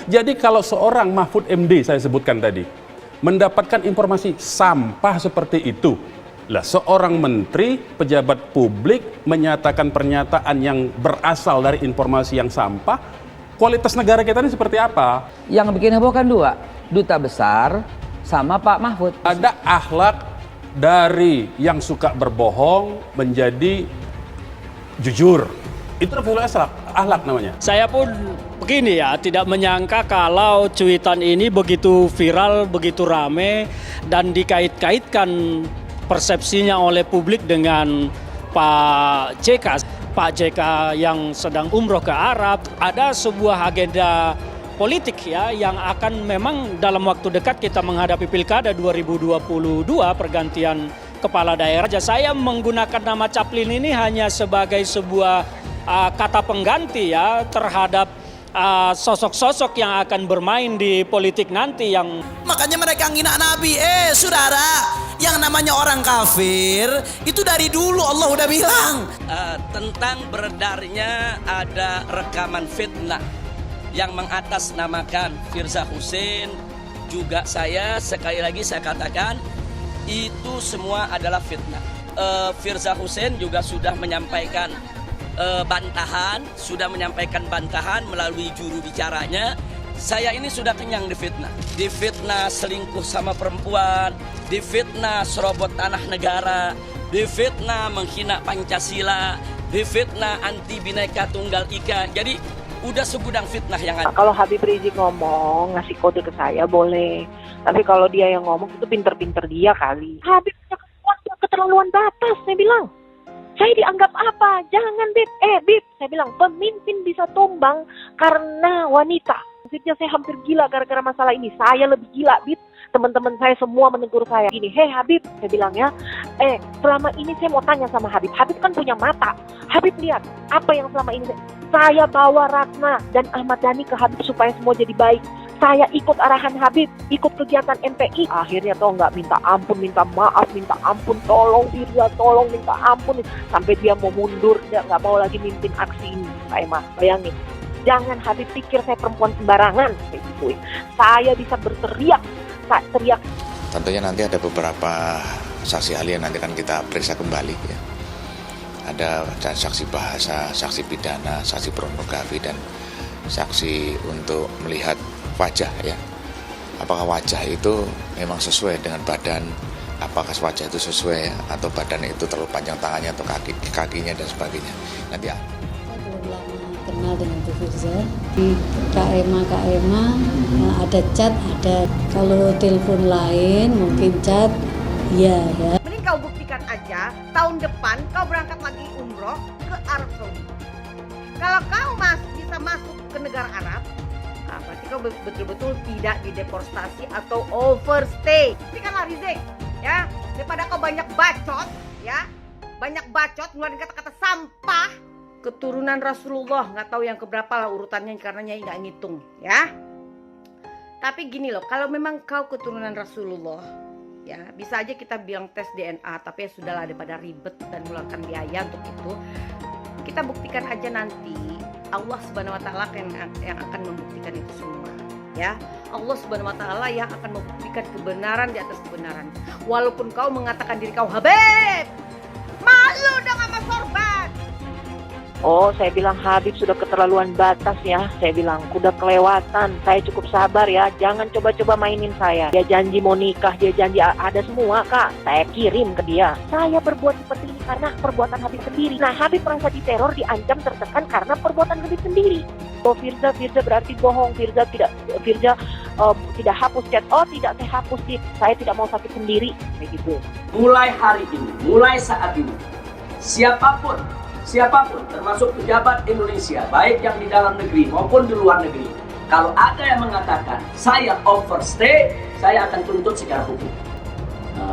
Jadi kalau seorang Mahfud MD saya sebutkan tadi mendapatkan informasi sampah seperti itu, lah seorang menteri pejabat publik menyatakan pernyataan yang berasal dari informasi yang sampah, kualitas negara kita ini seperti apa? Yang bikin heboh kan dua, duta besar sama Pak Mahfud. Ada akhlak dari yang suka berbohong menjadi jujur. Itu evaluasi akhlak namanya. Saya pun begini ya, tidak menyangka kalau cuitan ini begitu viral, begitu rame dan dikait-kaitkan persepsinya oleh publik dengan Pak JK. Pak JK yang sedang umroh ke Arab, ada sebuah agenda politik ya yang akan memang dalam waktu dekat kita menghadapi Pilkada 2022 pergantian kepala daerah. Saya menggunakan nama Caplin ini hanya sebagai sebuah kata pengganti ya terhadap sosok-sosok yang akan bermain di politik nanti yang makanya mereka ngina Nabi. Saudara, yang namanya orang kafir itu dari dulu Allah udah bilang tentang beredarnya ada rekaman fitnah yang mengatasnamakan Firza Husein. Juga saya sekali lagi saya katakan itu semua adalah fitnah. Firza Husein juga sudah menyampaikan bantahan melalui juru bicaranya. Saya ini sudah kenyang difitnah selingkuh sama perempuan, difitnah serobot tanah negara, difitnah menghina Pancasila, difitnah anti Bhinneka Tunggal Ika. Jadi udah segudang fitnah yang ada. Kalau Habib Rizik ngomong ngasih kode ke saya boleh, tapi kalau dia yang ngomong itu pinter-pinter dia kali. Habib keterlaluan batas, saya bilang. Saya dianggap apa? Jangan, Bib. Bib, saya bilang, pemimpin bisa tumbang karena wanita. Maksudnya saya hampir gila gara-gara masalah ini. Saya lebih gila, Bib. Teman-teman saya semua menegur saya. Gini, hei Habib, saya bilang ya. Selama ini saya mau tanya sama Habib. Habib kan punya mata. Habib lihat, apa yang selama ini saya bawa Ratna dan Ahmad Dhani ke Habib supaya semua jadi baik. Saya ikut arahan Habib, ikut kegiatan MPI. Akhirnya toh nggak minta ampun, minta maaf, minta ampun, tolong Firza, tolong minta ampun. Sampai dia mau mundur, dia nggak mau lagi mimpin aksi ini. Pak Emma, bayangin. Jangan Habib pikir saya perempuan sembarangan. Kayak gitu. Saya bisa berteriak, teriak. Tentunya nanti ada beberapa saksi ahli yang nanti akan kita periksa kembali ya. Ada saksi bahasa, saksi pidana, saksi pornografi, dan saksi untuk melihat wajah ya. Apakah wajah itu memang sesuai dengan badan, apakah wajah itu sesuai ya, atau badan itu terlalu panjang tangannya atau kakinya dan sebagainya. Nanti ya. Saya belum lama kenal dengan Bu Firza. Di KMA ada chat, ada kalau telepon lain mungkin chat, iya ya. Mending kau buktikan aja tahun depan kau berangkat lagi umroh ke Arab Saudi. Kalau kau bisa masuk ke negara Arab, berarti kau betul-betul tidak dideportasi atau overstay. Buktikanlah Rizik, ya, daripada kau banyak bacot, ya, ngeluarin kata-kata sampah. Keturunan Rasulullah, nggak tahu yang keberapa lah urutannya karena Nyai nggak ngitung, ya. Tapi gini loh, kalau memang kau keturunan Rasulullah, ya bisa aja kita bilang tes DNA, tapi ya sudahlah daripada ribet dan mengeluarkan biaya untuk itu. Kita buktikan aja nanti. Allah Subhanahu wa taala yang akan membuktikan itu semua, ya. Allah Subhanahu wa taala yang akan membuktikan kebenaran di atas kebenaran. Walaupun kau mengatakan diri kau Habib, malu dong sama sorban. Oh, saya bilang Habib sudah keterlaluan batas ya. Saya bilang udah kelewatan. Saya cukup sabar ya. Jangan coba-coba mainin saya. Dia janji mau nikah, dia janji ada semua, Kak. Saya kirim ke dia. Saya berbuat seperti ini karena perbuatan Habib sendiri. Nah, Habib merasa diteror, diancam, tertekan karena perbuatan Habib sendiri. Oh, Firza berarti bohong. Firza tidak hapus chat. Oh, tidak, saya hapus sih. Saya tidak mau sakit sendiri. Kayak gitu. Mulai hari ini, mulai saat ini, siapapun termasuk pejabat Indonesia, baik yang di dalam negeri maupun di luar negeri, kalau ada yang mengatakan saya overstay, saya akan tuntut secara hukum.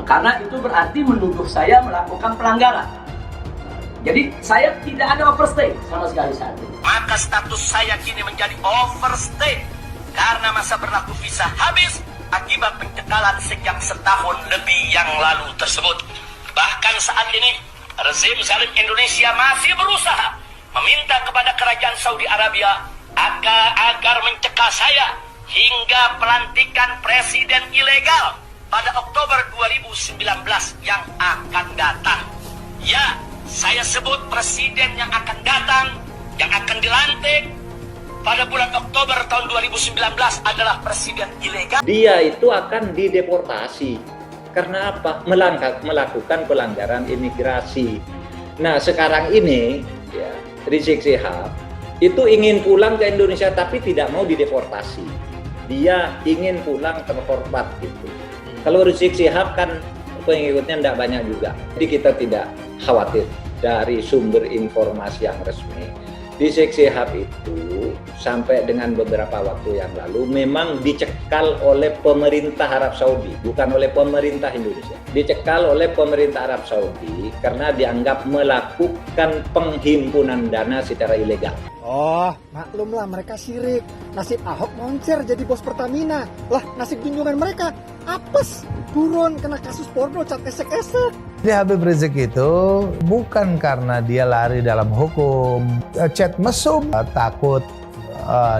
Karena itu berarti menuduh saya melakukan pelanggaran. Jadi saya tidak ada overstay sama sekali saat ini. Maka status saya kini menjadi overstay karena masa berlaku visa habis akibat pencekalan sejak setahun lebih yang lalu tersebut. Bahkan saat ini rezim zalim Indonesia masih berusaha meminta kepada kerajaan Saudi Arabia agar mencegah saya hingga pelantikan presiden ilegal pada Oktober 2019 yang akan datang. Ya, saya sebut presiden yang akan datang, yang akan dilantik pada bulan Oktober tahun 2019 adalah presiden ilegal. Dia itu akan dideportasi. Karena apa? Melakukan pelanggaran imigrasi. Nah, sekarang ini ya, Rizik Syihab itu ingin pulang ke Indonesia tapi tidak mau dideportasi. Dia ingin pulang terhormat gitu. Kalau Rizik Syihab kan pengikutnya tidak banyak juga. Jadi kita tidak khawatir dari sumber informasi yang resmi. Rizik Syihab itu sampai dengan beberapa waktu yang lalu memang dicekal oleh pemerintah Arab Saudi, bukan oleh pemerintah Indonesia. Dicekal oleh pemerintah Arab Saudi karena dianggap melakukan penghimpunan dana secara ilegal. Oh, maklumlah mereka syirik. Nasib Ahok moncer jadi bos Pertamina. Lah, nasib junjungan mereka apes, turun kena kasus porno cat esek-esek. Jadi Habib Rizik itu bukan karena dia lari dalam hukum, chat mesum, takut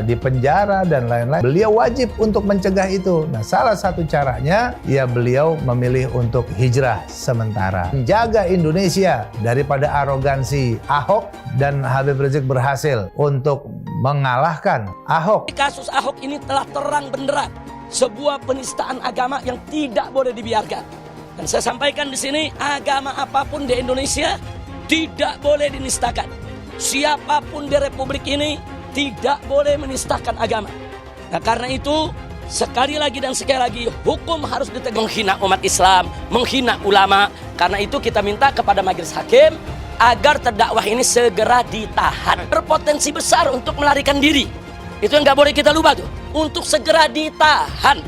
di penjara dan lain-lain. Beliau wajib untuk mencegah itu. Nah, salah satu caranya ya beliau memilih untuk hijrah sementara. Menjaga Indonesia daripada arogansi Ahok, dan Habib Rizik berhasil untuk mengalahkan Ahok. Kasus Ahok ini telah terang benderang sebuah penistaan agama yang tidak boleh dibiarkan. Dan saya sampaikan di sini, agama apapun di Indonesia tidak boleh dinistakan. Siapapun di Republik ini tidak boleh menistakan agama. Nah, karena itu sekali lagi dan sekali lagi hukum harus ditegakkan. Menghina umat Islam, menghina ulama. Karena itu kita minta kepada majelis hakim agar terdakwah ini segera ditahan. Berpotensi besar untuk melarikan diri. Itu yang nggak boleh kita lupa tuh. Untuk segera ditahan.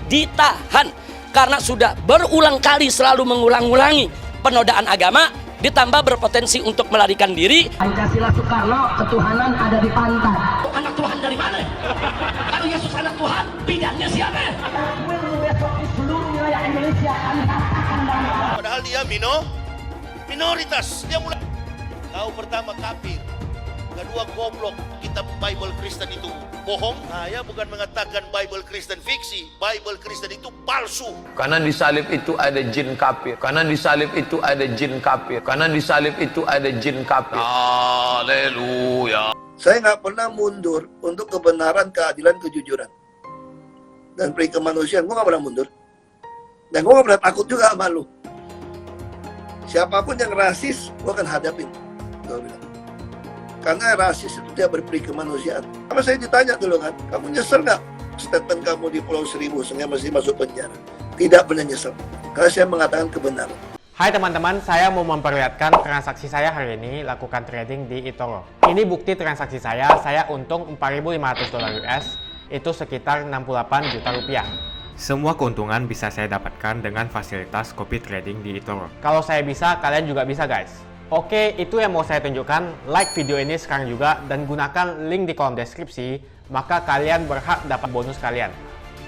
Karena sudah berulang kali selalu mengulang-ulangi penodaan agama, ditambah berpotensi untuk melarikan diri. Pancasila Soekarno, ketuhanan ada di pantat. Anak Tuhan dari mana? Kalau Yesus anak Tuhan, bidangnya siapa? Besok di seluruh wilayah Indonesia kami katakan bahwa padahal dia minoritas. Dia mulai tahu pertama kafir, kedua goblok. Kitab Bible Kristen itu bohong. Saya bukan mengatakan Bible Kristen fiksi. Bible Kristen itu palsu. Karena di salib itu ada jin kafir. Karena di salib itu ada jin kafir. Karena di salib itu ada jin kafir. Haleluya. Saya nggak pernah mundur untuk kebenaran, keadilan, kejujuran. Dan peri kemanusiaan, gue nggak pernah mundur. Dan gue nggak pernah takut juga sama lu. Siapapun yang rasis, gue akan hadapin. Gue bilang. Karena rasis itu dia berperi kemanusiaan. Sama saya ditanya dulu kan, kamu nyesel nggak statement kamu di Pulau Seribu sehingga masih masuk penjara? Tidak pernah nyesel, karena saya mengatakan kebenaran. Hai teman-teman, saya mau memperlihatkan transaksi saya hari ini lakukan trading di eToro. Ini bukti transaksi saya untung $4.500 US, itu sekitar 68 juta rupiah. Semua keuntungan bisa saya dapatkan dengan fasilitas copy trading di eToro. Kalau saya bisa, kalian juga bisa guys. Oke, itu yang mau saya tunjukkan. Like video ini sekarang juga dan gunakan link di kolom deskripsi, maka kalian berhak dapat bonus kalian.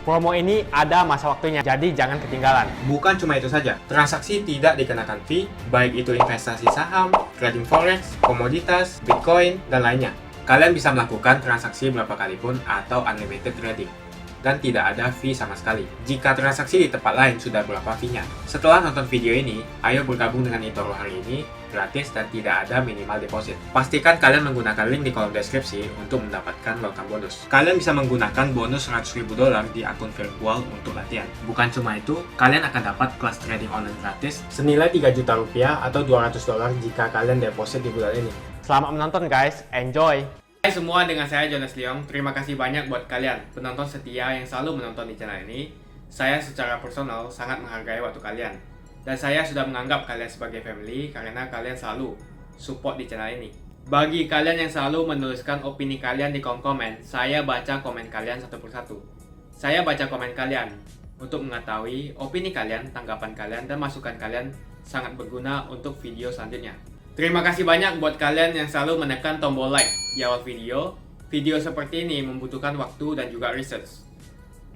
Promo ini ada masa waktunya, jadi jangan ketinggalan. Bukan cuma itu saja, transaksi tidak dikenakan fee, baik itu investasi saham, trading forex, komoditas, bitcoin, dan lainnya. Kalian bisa melakukan transaksi berapa kali pun atau unlimited trading. Dan tidak ada fee sama sekali. Jika transaksi di tempat lain sudah berapa fee-nya. Setelah nonton video ini, ayo bergabung dengan eToro hari ini, gratis dan tidak ada minimal deposit. Pastikan kalian menggunakan link di kolom deskripsi untuk mendapatkan welcome bonus. Kalian bisa menggunakan bonus $100.000 di akun virtual untuk latihan. Bukan cuma itu, kalian akan dapat kelas trading online gratis senilai 3 juta rupiah atau $200 jika kalian deposit di bulan ini. Selamat menonton guys, enjoy! Hai semua, dengan saya Jonas Leong. Terima kasih banyak buat kalian penonton setia yang selalu menonton di channel ini. Saya secara personal sangat menghargai waktu kalian. Dan saya sudah menganggap kalian sebagai family karena kalian selalu support di channel ini. Bagi kalian yang selalu menuliskan opini kalian di kolom komen, saya baca komen kalian satu persatu. Saya baca komen kalian untuk mengetahui opini kalian, tanggapan kalian, dan masukan kalian sangat berguna untuk video selanjutnya. Terima kasih banyak buat kalian yang selalu menekan tombol like di awal video. Video seperti ini membutuhkan waktu dan juga research.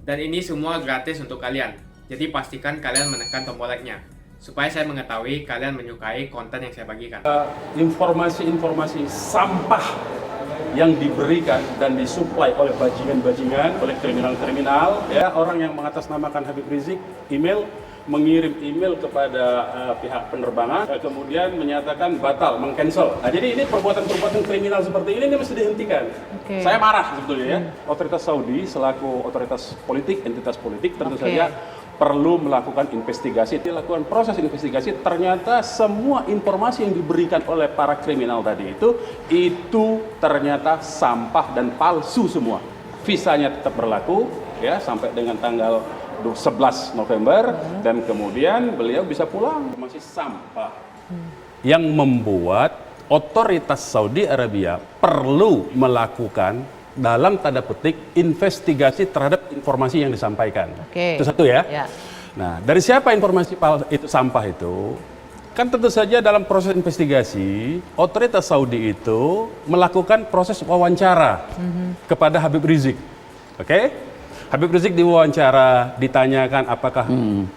Dan ini semua gratis untuk kalian. Jadi pastikan kalian menekan tombol like-nya supaya saya mengetahui kalian menyukai konten yang saya bagikan. Informasi-informasi sampah yang diberikan dan disuplai oleh bajingan-bajingan, oleh kriminal-kriminal, ya, orang yang mengatasnamakan Habib Rizik, mengirim email kepada pihak penerbangan, kemudian menyatakan batal, meng-cancel. Nah, jadi ini perbuatan-perbuatan kriminal seperti ini mesti dihentikan. Saya marah sebetulnya ya. Otoritas Saudi selaku otoritas politik, entitas politik tentu saja perlu melakukan investigasi. Dilakukan proses investigasi, ternyata semua informasi yang diberikan oleh para kriminal tadi itu ternyata sampah dan palsu semua. Visanya tetap berlaku ya sampai dengan tanggal 11 November dan kemudian beliau bisa pulang, masih sampah. Yang membuat otoritas Saudi Arabia perlu melakukan dalam tanda petik investigasi terhadap informasi yang disampaikan. Itu satu ya. Nah, dari siapa informasi itu sampah itu? Kan tentu saja dalam proses investigasi otoritas Saudi itu melakukan proses wawancara kepada Habib Rizik. Habib Rizik diwawancara, ditanyakan apakah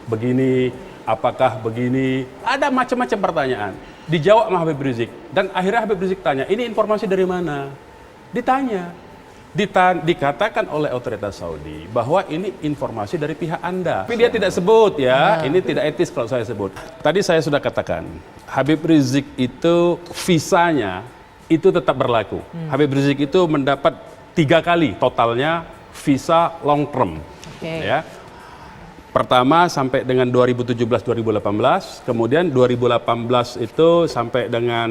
begini, apakah begini, ada macam-macam pertanyaan. Dijawab sama Habib Rizik. Dan akhirnya Habib Rizik tanya, ini informasi dari mana? Ditanya. Dikatakan oleh otoritas Saudi bahwa ini informasi dari pihak Anda. Tapi dia tidak sebut ya, ini tidak etis kalau saya sebut. Tadi saya sudah katakan, Habib Rizik itu visanya itu tetap berlaku. Habib Rizik itu mendapat 3 kali totalnya visa long term, ya. Pertama sampai dengan 2017-2018, kemudian 2018 itu sampai dengan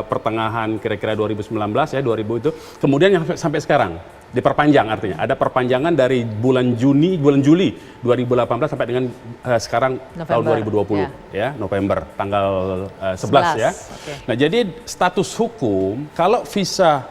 pertengahan kira-kira 2019 ya, 2000 itu, kemudian yang sampai sekarang diperpanjang, artinya ada perpanjangan dari bulan Juli 2018 sampai dengan sekarang November, tahun 2020 ya, November tanggal 11 ya. Nah, jadi status hukum kalau visa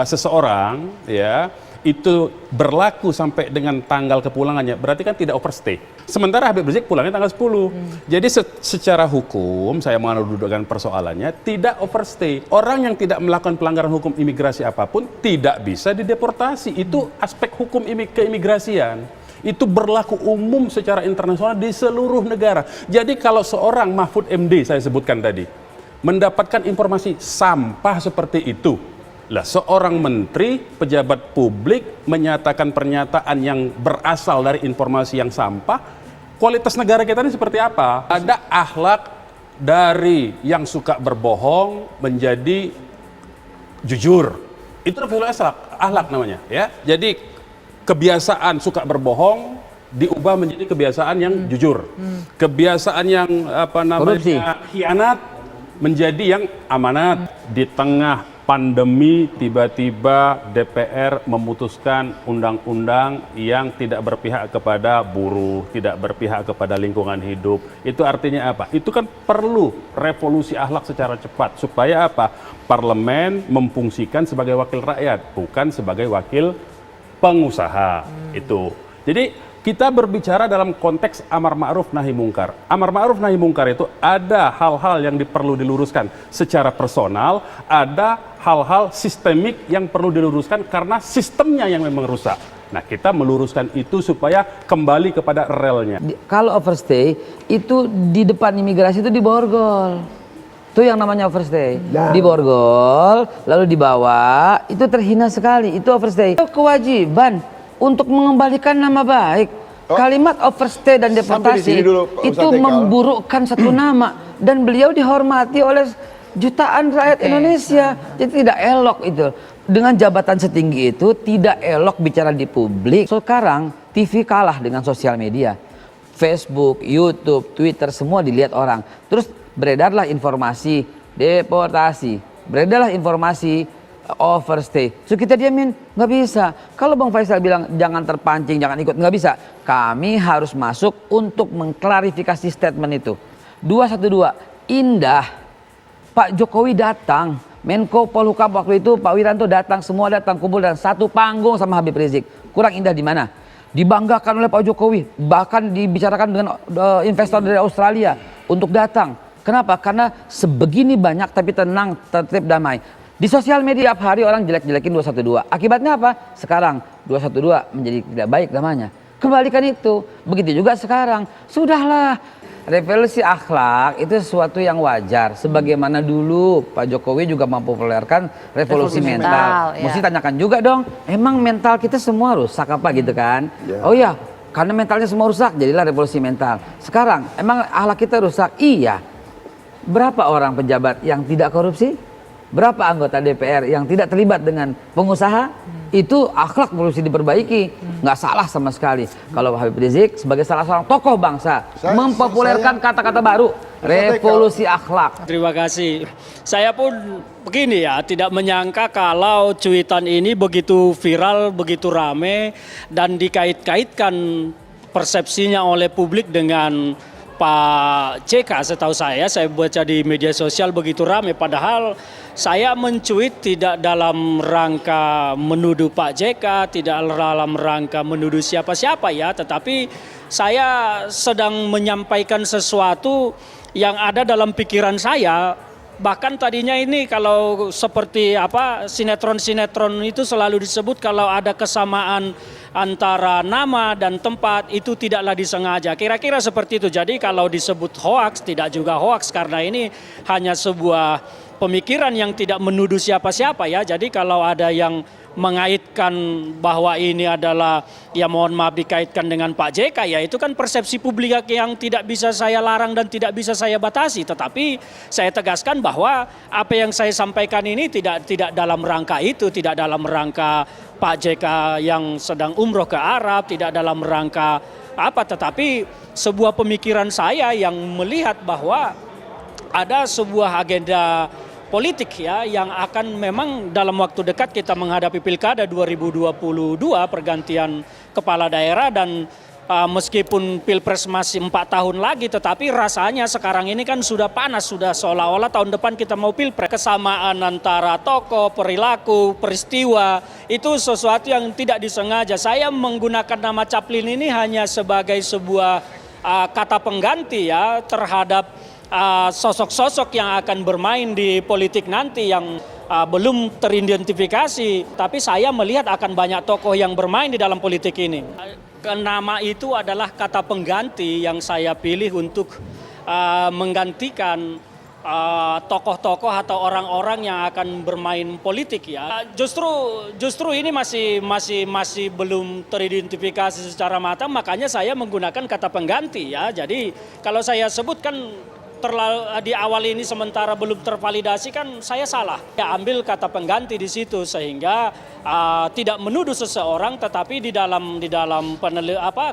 seseorang ya itu berlaku sampai dengan tanggal kepulangannya, berarti kan tidak overstay. Sementara Habib Rizik pulangnya tanggal 10. Jadi secara hukum, saya mendudukan persoalannya, tidak overstay. Orang yang tidak melakukan pelanggaran hukum imigrasi apapun tidak bisa dideportasi. Itu aspek hukum keimigrasian. Itu berlaku umum secara internasional di seluruh negara. Jadi kalau seorang Mahfud MD, saya sebutkan tadi, mendapatkan informasi sampah seperti itu, lah seorang menteri, pejabat publik menyatakan pernyataan yang berasal dari informasi yang sampah, kualitas negara kita ini seperti apa? Ada akhlak dari yang suka berbohong menjadi jujur. Itu akhlak namanya ya. Jadi kebiasaan suka berbohong diubah menjadi kebiasaan yang jujur. Kebiasaan yang khianat menjadi yang amanat. Di tengah pandemi tiba-tiba DPR memutuskan undang-undang yang tidak berpihak kepada buruh, tidak berpihak kepada lingkungan hidup. Itu artinya apa? Itu kan perlu revolusi akhlak secara cepat supaya apa? Parlemen memfungsikan sebagai wakil rakyat, bukan sebagai wakil pengusaha. Itu. Jadi kita berbicara dalam konteks amar ma'ruf nahi mungkar. Amar ma'ruf nahi mungkar itu ada hal-hal yang perlu diluruskan secara personal, ada hal-hal sistemik yang perlu diluruskan karena sistemnya yang memang rusak. Nah, kita meluruskan itu supaya kembali kepada relnya. Kalau overstay itu di depan imigrasi itu diborgol. Itu yang namanya overstay. Diborgol, lalu dibawa, itu terhina sekali. Itu overstay. Itu kewajiban untuk mengembalikan nama baik. Kalimat overstay dan deportasi itu memburukkan satu nama, dan beliau dihormati oleh jutaan rakyat Indonesia. Jadi tidak elok itu. Dengan jabatan setinggi itu tidak elok bicara di publik. Sekarang TV kalah dengan sosial media. Facebook, YouTube, Twitter semua dilihat orang. Terus beredarlah informasi deportasi, beredarlah informasi overstay. So kita diamin, nggak bisa. Kalau Bang Faisal bilang jangan terpancing, jangan ikut, nggak bisa. Kami harus masuk untuk mengklarifikasi statement itu. 212, indah. Pak Jokowi datang, Menko Polhukam waktu itu Pak Wiranto datang, semua datang kumpul dan satu panggung sama Habib Rizik. Kurang indah di mana? Dibanggakan oleh Pak Jokowi, bahkan dibicarakan dengan investor dari Australia untuk datang. Kenapa? Karena sebegini banyak tapi tenang, tertib, damai. Di sosial media tiap hari orang jelek-jelekin 212. Akibatnya apa? Sekarang 212 menjadi tidak baik namanya. Kembalikan itu. Begitu juga sekarang. Sudahlah. revolusi akhlak itu sesuatu yang wajar. Sebagaimana dulu Pak Jokowi juga mempopulerkan revolusi mental. ya. Mesti tanyakan juga dong, emang mental kita semua rusak apa gitu kan? Oh ya, karena mentalnya semua rusak, jadilah revolusi mental. Sekarang, emang akhlak kita rusak? Iya. Berapa orang pejabat yang tidak korupsi? Berapa anggota DPR yang tidak terlibat dengan pengusaha? Itu akhlak harus diperbaiki. Nggak salah sama sekali. Kalau Habib Rizik sebagai salah seorang tokoh bangsa mempopulerkan kata-kata baru, revolusi akhlak. Terima kasih. Saya pun begini ya, tidak menyangka kalau cuitan ini begitu viral, begitu rame, dan dikait-kaitkan persepsinya oleh publik dengan Pak JK. Setahu saya baca di media sosial begitu rame, padahal saya mencuit tidak dalam rangka menuduh Pak JK, tidak dalam rangka menuduh siapa-siapa ya, tetapi saya sedang menyampaikan sesuatu yang ada dalam pikiran saya. Bahkan tadinya ini kalau seperti apa sinetron-sinetron itu selalu disebut kalau ada kesamaan antara nama dan tempat itu tidaklah disengaja. Kira-kira seperti itu. Jadi kalau disebut hoaks tidak juga hoaks karena ini hanya sebuah pemikiran yang tidak menuduh siapa-siapa ya. Jadi kalau ada yang mengaitkan bahwa ini adalah ya mohon maaf dikaitkan dengan Pak JK ya itu kan persepsi publik yang tidak bisa saya larang dan tidak bisa saya batasi, tetapi saya tegaskan bahwa apa yang saya sampaikan ini tidak dalam rangka itu, tidak dalam rangka Pak JK yang sedang umroh ke Arab, tidak dalam rangka apa, tetapi sebuah pemikiran saya yang melihat bahwa ada sebuah agenda politik ya yang akan memang dalam waktu dekat kita menghadapi Pilkada 2022 pergantian kepala daerah dan meskipun Pilpres masih 4 tahun lagi tetapi rasanya sekarang ini kan sudah panas, sudah seolah-olah tahun depan kita mau Pilpres. Kesamaan antara tokoh, perilaku, peristiwa itu sesuatu yang tidak disengaja. Saya menggunakan nama Caplin ini hanya sebagai sebuah kata pengganti ya terhadap sosok-sosok yang akan bermain di politik nanti yang belum teridentifikasi, tapi saya melihat akan banyak tokoh yang bermain di dalam politik ini. Nama itu adalah kata pengganti yang saya pilih untuk menggantikan tokoh-tokoh atau orang-orang yang akan bermain politik ya. Justru ini masih belum teridentifikasi secara matang, makanya saya menggunakan kata pengganti ya. Jadi kalau saya sebutkan di awal ini sementara belum tervalidasi kan saya salah. Ya ambil kata pengganti di situ sehingga tidak menuduh seseorang, tetapi di dalam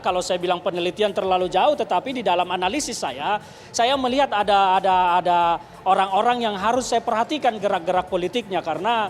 kalau saya bilang penelitian terlalu jauh, tetapi di dalam analisis saya melihat ada orang-orang yang harus saya perhatikan gerak-gerak politiknya karena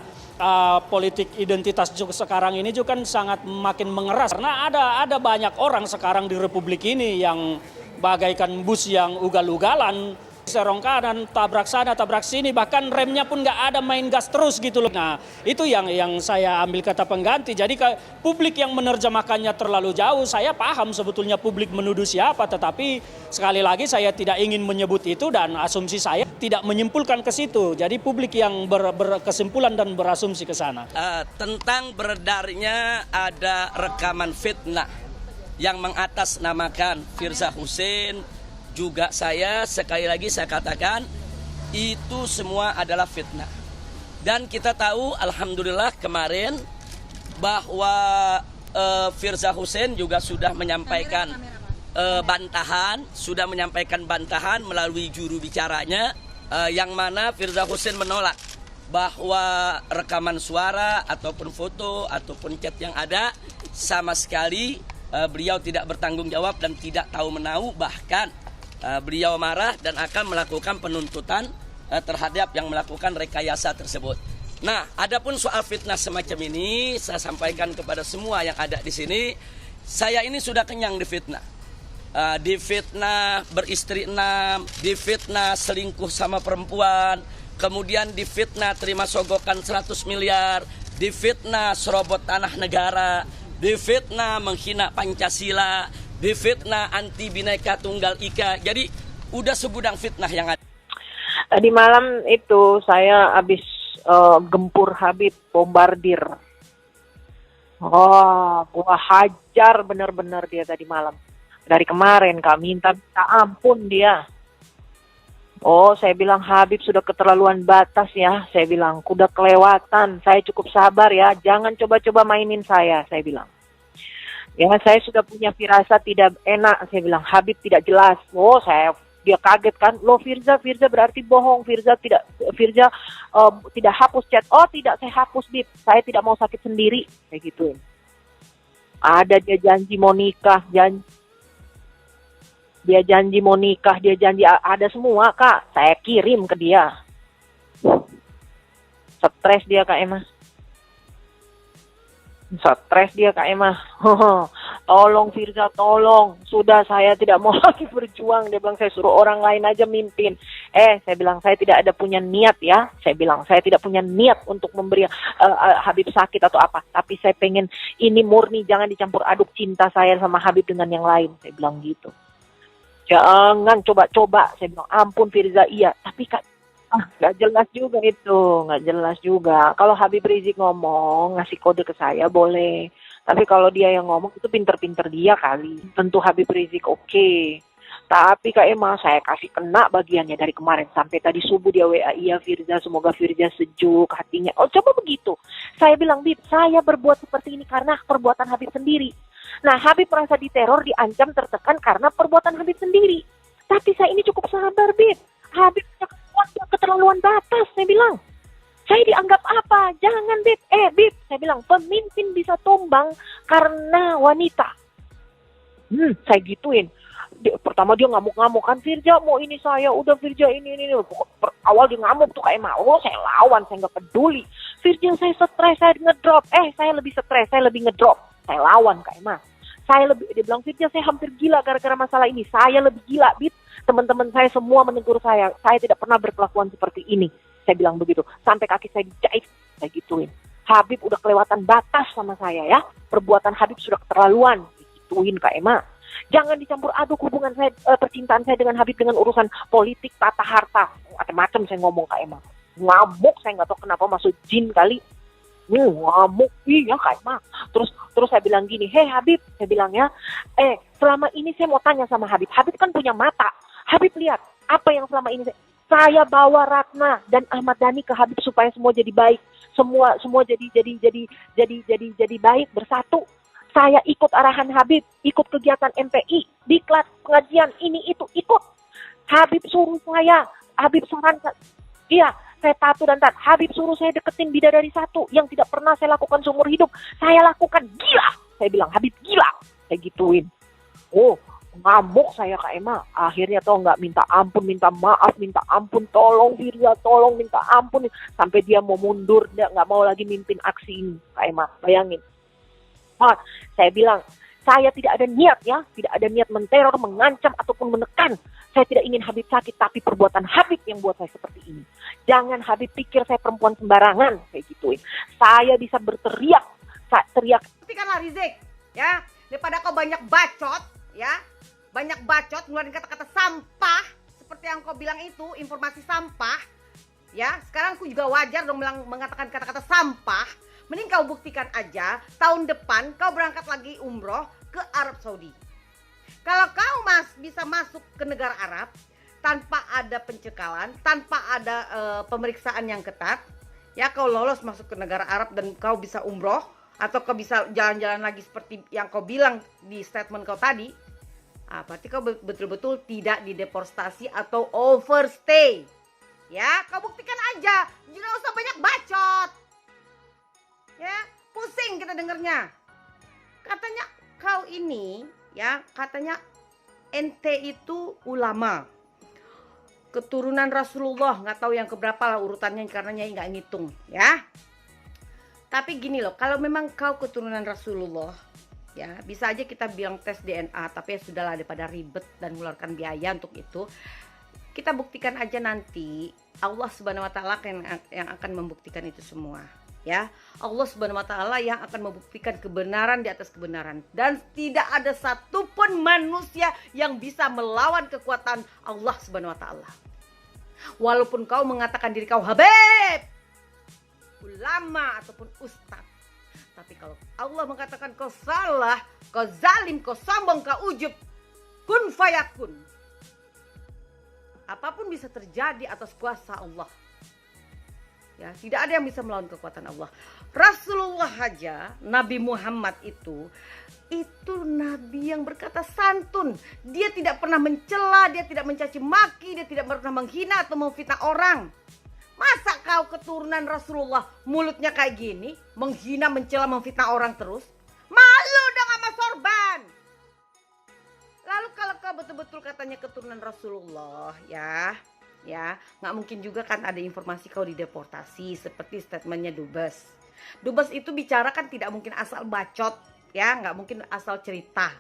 politik identitas juga sekarang ini juga kan sangat makin mengeras karena ada banyak orang sekarang di Republik ini yang bagaikan bus yang ugal-ugalan, serong kanan, tabrak sana, tabrak sini, bahkan remnya pun nggak ada, main gas terus gitu loh. Nah itu yang saya ambil kata pengganti. Jadi publik yang menerjemahkannya terlalu jauh, saya paham sebetulnya publik menuduh siapa, tetapi sekali lagi saya tidak ingin menyebut itu dan asumsi saya tidak menyimpulkan ke situ. Jadi publik yang berkesimpulan dan berasumsi ke sana. Tentang beredarnya ada rekaman fitnah yang mengatasnamakan Firza Husein, juga saya sekali lagi saya katakan itu semua adalah fitnah. Dan kita tahu alhamdulillah kemarin bahwa Firza Husein juga sudah menyampaikan bantahan melalui juru bicaranya yang mana Firza Husein menolak bahwa rekaman suara ataupun foto ataupun chat yang ada sama sekali beliau tidak bertanggung jawab dan tidak tahu menahu, bahkan beliau marah dan akan melakukan penuntutan terhadap yang melakukan rekayasa tersebut. Nah, adapun soal fitnah semacam ini saya sampaikan kepada semua yang ada di sini, saya ini sudah kenyang difitnah. Difitnah beristri 6, difitnah selingkuh sama perempuan, kemudian difitnah terima sogokan 100 miliar, difitnah serobot tanah negara, difitnah menghina Pancasila, difitnah anti Bhinneka Tunggal Ika. Jadi udah segudang fitnah yang ada. Tadi malam itu saya habis gempur Habib, bombardir. Gua hajar benar-benar dia tadi malam. Dari kemarin Kak minta ampun dia. Oh, saya bilang Habib sudah keterlaluan batas ya. Saya bilang udah kelewatan. Saya cukup sabar ya. Jangan coba-coba mainin saya bilang. Ya, saya sudah punya firasat tidak enak. Saya bilang Habib tidak jelas. Oh, dia kaget kan. Loh Firza berarti bohong. Firza tidak hapus chat. Oh, tidak, saya hapus Bib. Saya tidak mau sakit sendiri. Kayak gituin. Ada dia janji mau nikah, dia janji mau nikah, dia janji ada semua Kak. Saya kirim ke dia. Stres dia Kak Emma. Stres dia Kak Emma. Tolong Firza, tolong. Sudah saya tidak mau lagi berjuang. Dia bilang saya suruh orang lain aja mimpin. Saya bilang saya tidak ada punya niat ya. Saya bilang saya tidak punya niat untuk memberi Habib sakit atau apa. Tapi saya pengen ini murni, jangan dicampur aduk cinta saya sama Habib dengan yang lain. Saya bilang gitu. Jangan coba-coba. Saya bilang ampun Firza, iya. Tapi Kak, nggak jelas juga itu. Nggak jelas juga. Kalau Habib Rizik ngomong, ngasih kode ke saya boleh. Tapi kalau dia yang ngomong, itu pinter-pinter dia kali. Tentu Habib Rizik oke. Tapi Kak Emma, saya kasih kena bagiannya dari kemarin. Sampai tadi subuh dia WA, iya Firza, semoga Firza sejuk hatinya. Oh coba begitu. Saya bilang, Bib, saya berbuat seperti ini karena perbuatan Habib sendiri. Nah, Habib merasa diteror, diancam, tertekan karena perbuatan Habib sendiri. Tapi saya ini cukup sabar, Bib. Habib punya keterlaluan batas, saya bilang. Saya dianggap apa? Jangan, Bib. Bib, saya bilang, pemimpin bisa tumbang karena wanita. Saya gituin. Pertama dia ngamuk-ngamuk kan, Firza mau ini saya, udah Firza ini. Awal dia ngamuk tuh kayak mau, saya lawan, saya nggak peduli. Firza saya stres, saya ngedrop. Saya lebih stres, saya lebih ngedrop. Saya lawan Kak Emma. Dia bilang Firza saya hampir gila gara-gara masalah ini. Saya lebih gila, Bib. Teman-teman saya semua menegur saya. Saya tidak pernah berkelakuan seperti ini. Saya bilang begitu. Sampai kaki saya dijahit. Saya gituin. Habib udah kelewatan batas sama saya ya. Perbuatan Habib sudah keterlaluan. Gituin Kak Emma. Jangan dicampur aduk hubungan saya, percintaan saya dengan Habib dengan urusan politik, tata harta. Macam-macam saya ngomong Kak Emma. Ngamuk, saya nggak tahu kenapa masuk jin kali. Ngamuk, iya Kak Emma. Terus saya bilang gini, hei Habib, saya bilang ya, selama ini saya mau tanya sama Habib. Habib kan punya mata. Habib lihat apa yang selama ini saya bawa Ratna dan Ahmad Dhani ke Habib supaya semua jadi baik, semua jadi baik bersatu. Saya ikut arahan Habib, ikut kegiatan MPI, diklat pengajian ini itu ikut. Habib suruh saya, Habib sarankan, iya. Saya patuh dan taat. Habib suruh saya deketin bidadari satu yang tidak pernah saya lakukan seumur hidup. Saya lakukan, gila. Saya bilang, Habib gila. Saya gituin. Oh, ngamuk saya Kak Emma. Akhirnya tau nggak, minta ampun, minta maaf, minta ampun. Tolong Firza, tolong minta ampun. Sampai dia mau mundur, dia nggak mau lagi mimpin aksi ini. Kak Emma, bayangin. Saya bilang, saya tidak ada niat ya. Tidak ada niat menteror, mengancam, ataupun menekan. Saya tidak ingin Habib sakit, tapi perbuatan Habib yang buat saya seperti ini. Jangan Habib pikir saya perempuan sembarangan, kayak gituin. Saya bisa berteriak, teriak. Hentikanlah Rizik, ya. Daripada kau banyak bacot, ya. Banyak bacot, ngeluarin kata-kata sampah. Seperti yang kau bilang itu, informasi sampah. Ya, sekarang aku juga wajar dong mengatakan kata-kata sampah. Mending kau buktikan aja, tahun depan kau berangkat lagi umroh ke Arab Saudi. Kalau kau bisa masuk ke negara Arab tanpa ada pencekalan, tanpa ada pemeriksaan yang ketat, ya kau lolos masuk ke negara Arab dan kau bisa umroh atau kau bisa jalan-jalan lagi seperti yang kau bilang di statement kau tadi, berarti kau betul-betul tidak dideportasi atau overstay. Ya, kau buktikan aja, jangan usah banyak bacot. Ya, pusing kita dengernya. Katanya kau ini, ya, katanya ente itu ulama, keturunan Rasulullah, nggak tahu yang keberapa lah urutannya karena Nyai nggak ngitung, ya. Tapi gini loh, kalau memang kau keturunan Rasulullah, ya bisa aja kita bilang tes DNA, tapi ya sudahlah daripada ribet dan mengeluarkan biaya untuk itu. Kita buktikan aja nanti, Allah Subhanahu Wa Taala yang akan membuktikan itu semua. Ya, Allah Subhanahu Wa Taala yang akan membuktikan kebenaran di atas kebenaran, dan tidak ada satupun manusia yang bisa melawan kekuatan Allah Subhanahu Wa Taala. Walaupun kau mengatakan diri kau Habib, ulama ataupun ustadz, tapi kalau Allah mengatakan kau salah, kau zalim, kau sombong, kau ujub, kun fayakun. Apapun bisa terjadi atas kuasa Allah. Ya, tidak ada yang bisa melawan kekuatan Allah. Rasulullah aja, Nabi Muhammad itu nabi yang berkata santun. Dia tidak pernah mencela, dia tidak mencaci maki, dia tidak pernah menghina atau memfitnah orang. Masa kau keturunan Rasulullah mulutnya kayak gini, menghina, mencela, memfitnah orang terus? Malu dong sama sorban. Lalu kalau kau betul-betul katanya keturunan Rasulullah, ya, nggak mungkin juga kan ada informasi kau dideportasi seperti statementnya Dubes. Dubes itu bicara kan tidak mungkin asal bacot, ya, nggak mungkin asal cerita.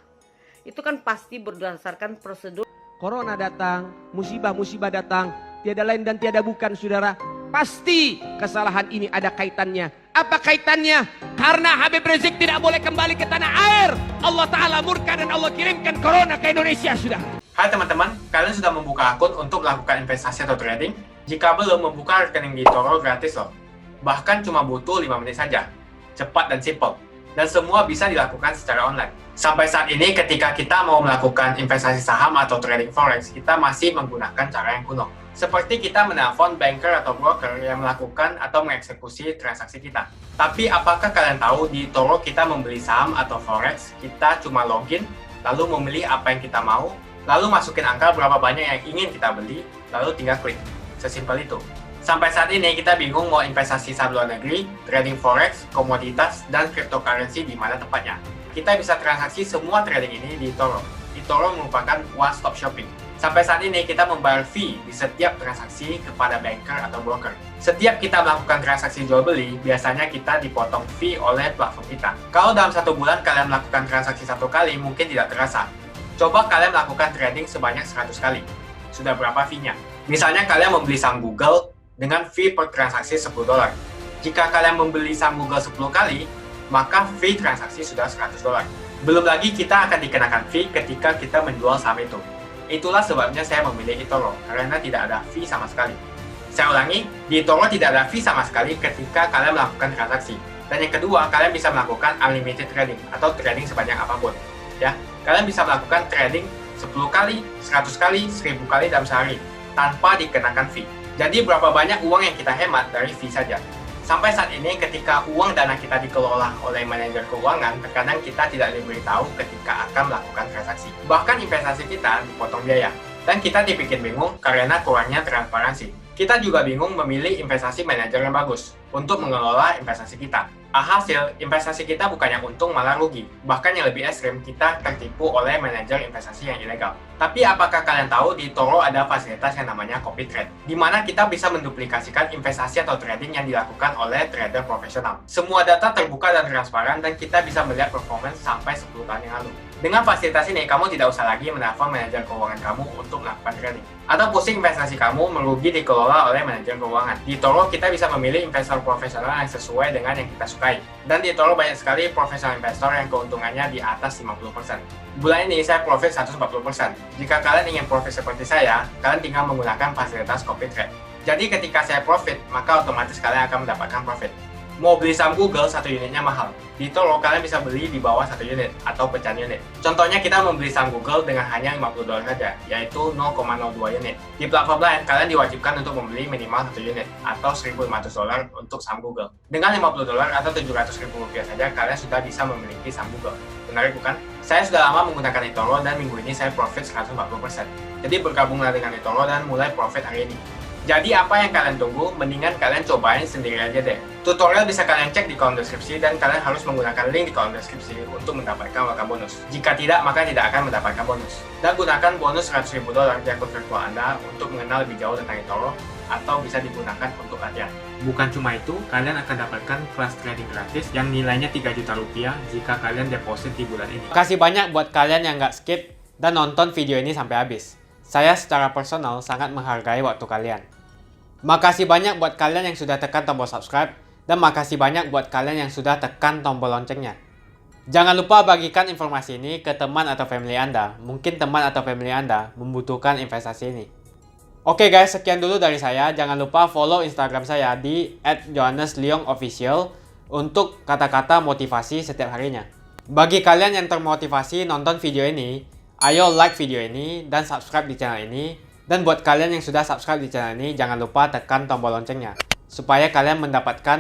Itu kan pasti berdasarkan prosedur. Corona datang, musibah-musibah datang, tiada lain dan tiada bukan, saudara. Pasti kesalahan ini ada kaitannya. Apa kaitannya? Karena Habib Rizik tidak boleh kembali ke tanah air. Allah Ta'ala murka dan Allah kirimkan corona ke Indonesia, sudah. Hai teman-teman, kalian sudah membuka akun untuk melakukan investasi atau trading? Jika belum, membuka rekening di eToro gratis loh. Bahkan cuma butuh 5 menit saja. Cepat dan simple. Dan semua bisa dilakukan secara online. Sampai saat ini ketika kita mau melakukan investasi saham atau trading forex, kita masih menggunakan cara yang kuno. Seperti kita menelpon banker atau broker yang melakukan atau mengeksekusi transaksi kita. Tapi apakah kalian tahu di eToro kita membeli saham atau forex, kita cuma login, lalu memilih apa yang kita mau, lalu masukin angka berapa banyak yang ingin kita beli, lalu tinggal klik. Sesimpel itu. Sampai saat ini kita bingung mau investasi saham luar negeri, trading forex, komoditas, dan cryptocurrency di mana tepatnya. Kita bisa transaksi semua trading ini di eToro. eToro merupakan one-stop shopping. Sampai saat ini kita membayar fee di setiap transaksi kepada banker atau broker. Setiap kita melakukan transaksi jual beli, biasanya kita dipotong fee oleh platform kita. Kalau dalam 1 bulan kalian melakukan transaksi 1 kali, mungkin tidak terasa. Coba kalian melakukan trading sebanyak 100 kali. Sudah berapa fee-nya? Misalnya kalian membeli saham Google dengan fee per transaksi $10. Jika kalian membeli saham Google 10 kali, maka fee transaksi sudah $100. Belum lagi kita akan dikenakan fee ketika kita menjual saham itu. Itulah sebabnya saya memilih eToro, karena tidak ada fee sama sekali. Saya ulangi, di eToro tidak ada fee sama sekali ketika kalian melakukan transaksi. Dan yang kedua, kalian bisa melakukan unlimited trading atau trading sebanyak apapun. Ya, kalian bisa melakukan trading 10 kali, 100 kali, 1000 kali dalam sehari tanpa dikenakan fee. Jadi berapa banyak uang yang kita hemat dari fee saja. Sampai saat ini ketika uang dana kita dikelola oleh manajer keuangan, terkadang kita tidak diberitahu ketika akan melakukan transaksi. Bahkan investasi kita dipotong biaya. Dan kita dibikin bingung karena kurangnya transparansi. Kita juga bingung memilih investasi manajer yang bagus untuk mengelola investasi kita. Alhasil, investasi kita bukannya untung malah rugi. Bahkan yang lebih ekstrim, kita tertipu oleh manajer investasi yang ilegal. Tapi apakah kalian tahu di eToro ada fasilitas yang namanya copy trade, di mana kita bisa menduplikasikan investasi atau trading yang dilakukan oleh trader profesional. Semua data terbuka dan transparan dan kita bisa melihat performance sampai 10 tahun yang lalu. Dengan fasilitas ini, kamu tidak usah lagi menelpon manajer keuangan kamu untuk melakukan trading. Atau pusing investasi kamu merugi dikelola oleh manajer keuangan. Di eToro kita bisa memilih investor profesional yang sesuai dengan yang kita sukai. Dan di eToro banyak sekali profesional investor yang keuntungannya di atas 50%. Bulan ini saya profit 140%. Jika kalian ingin profit seperti saya, kalian tinggal menggunakan fasilitas copy trade. Jadi ketika saya profit, maka otomatis kalian akan mendapatkan profit. Mau beli saham Google, 1 unitnya mahal. Di eToro kalian bisa beli di bawah 1 unit atau pecahan unit. Contohnya kita membeli saham Google dengan hanya $50 saja, yaitu 0,02 unit. Di platform lain, kalian diwajibkan untuk membeli minimal 1 unit atau $1.500 untuk saham Google. Dengan $50 atau Rp700.000 saja, kalian sudah bisa memiliki saham Google. Menarik bukan? Saya sudah lama menggunakan eToro dan minggu ini saya profit 140%. Jadi bergabunglah dengan eToro dan mulai profit hari ini. Jadi apa yang kalian tunggu? Mendingan kalian cobain sendiri aja deh. Tutorial bisa kalian cek di kolom deskripsi dan kalian harus menggunakan link di kolom deskripsi untuk mendapatkan welcome bonus. Jika tidak, maka tidak akan mendapatkan bonus. Dan gunakan bonus $100.000 di akun virtual Anda untuk mengenal lebih jauh tentang eToro atau bisa digunakan untuk latihan. Bukan cuma itu, kalian akan dapatkan kelas trading gratis yang nilainya Rp3 juta jika kalian deposit di bulan ini. Kasih banyak buat kalian yang nggak skip dan nonton video ini sampai habis. Saya secara personal sangat menghargai waktu kalian. Makasih banyak buat kalian yang sudah tekan tombol subscribe dan makasih banyak buat kalian yang sudah tekan tombol loncengnya. Jangan lupa bagikan informasi ini ke teman atau family Anda. Mungkin teman atau family Anda membutuhkan investasi ini. Oke guys, sekian dulu dari saya. Jangan lupa follow Instagram saya di @johannesleongofficial untuk kata-kata motivasi setiap harinya. Bagi kalian yang termotivasi nonton video ini, Ayo like video ini dan subscribe di channel ini. Dan buat kalian yang sudah subscribe di channel ini, jangan lupa tekan tombol loncengnya supaya kalian mendapatkan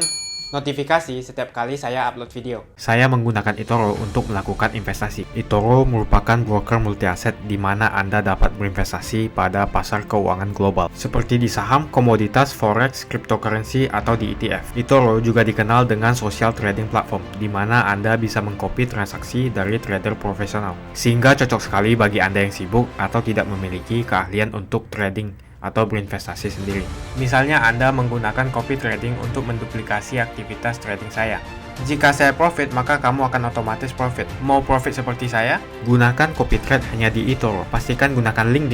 notifikasi setiap kali saya upload video. Saya menggunakan eToro untuk melakukan investasi. eToro merupakan broker multi aset di mana Anda dapat berinvestasi pada pasar keuangan global seperti di saham, komoditas, forex, cryptocurrency, atau di ETF. eToro juga dikenal dengan social trading platform di mana Anda bisa mengcopy transaksi dari trader profesional, sehingga cocok sekali bagi Anda yang sibuk atau tidak memiliki keahlian untuk trading atau berinvestasi sendiri. Misalnya Anda menggunakan copy trading untuk menduplikasi aktivitas trading saya. Jika saya profit, maka kamu akan otomatis profit. Mau profit seperti saya? Gunakan copy trade hanya di eToro. Pastikan gunakan link di